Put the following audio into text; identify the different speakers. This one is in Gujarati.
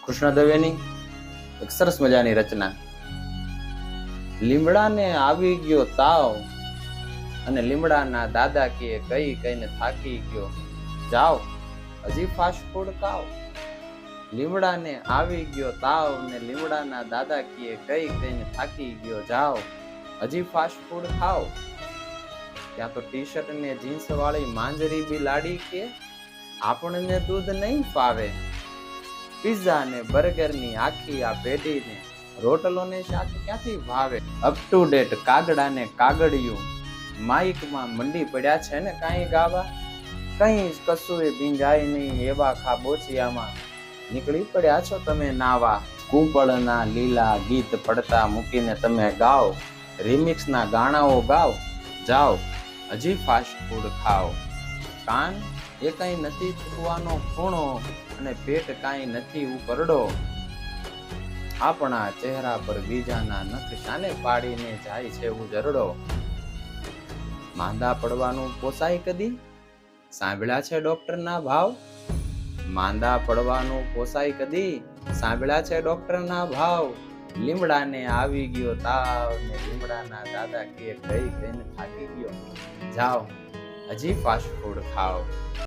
Speaker 1: કૃષ્ણ દવેની એક સરસ મજાની રચના. લીમડાને આવી ગયો તાવ અને લીમડાના દાદા કહે કઈ કઈને થાકી ગયો, જાઓ હજી ફાસ્ટ ફૂડ ખાઓ. લીમડાને આવી ગયો તાવ ને લીમડાના દાદા કહે કઈ કઈને થાકી ગયો, જાઓ હજી ફાસ્ટ ફૂડ ખાઓ. ત્યાં તો ટી શર્ટ ને જીન્સ વાળી માંજરી બિલાડી કે આપણને દૂધ નહીં ફાવે. પિઝા ને બર્ગર ની આખી આ પેઢીને રોટલો ને શાક ક્યાંથી ભાવે. અપ ટુ ડેટ કાગડા ને કાગડિયું માઇકમાં મંડી પડ્યા છે ને કાંઈ ગાવા. કઈ કશું એ ભીંજાય નહીં એવા ખાબોચિયામાં નીકળી પડ્યા છો તમે નાવા. કુંપળના લીલા ગીત પડતા મૂકીને તમે ગાઓ, રિમિક્સ ના ગાણાઓ ગાઓ, જાઓ હજી ફાસ્ટ ફૂડ ખાઓ. કાન એ કઈ નથી ચૂકવાનો ખૂણો અને પેટ કાંઈ નથી ઉપરડો. આપણા ચહેરા પર બીજાના નખ શાને પાડીને જાય છે ઉજરડો. માંદા પડવાનું પોસાય કદી, સાંભળ્યા છે ડોક્ટરના ભાવ. માંદા પડવાનું પોસાય કદી, સાંભળ્યા છે ડોક્ટરના ભાવ. લીમડાને આવી ગયો તાવ ને લીમડાના દાદા કે કઈ કઈને થાકી ગયો, જાઓ હજી ફાસ્ટ ફૂડ ખાઓ.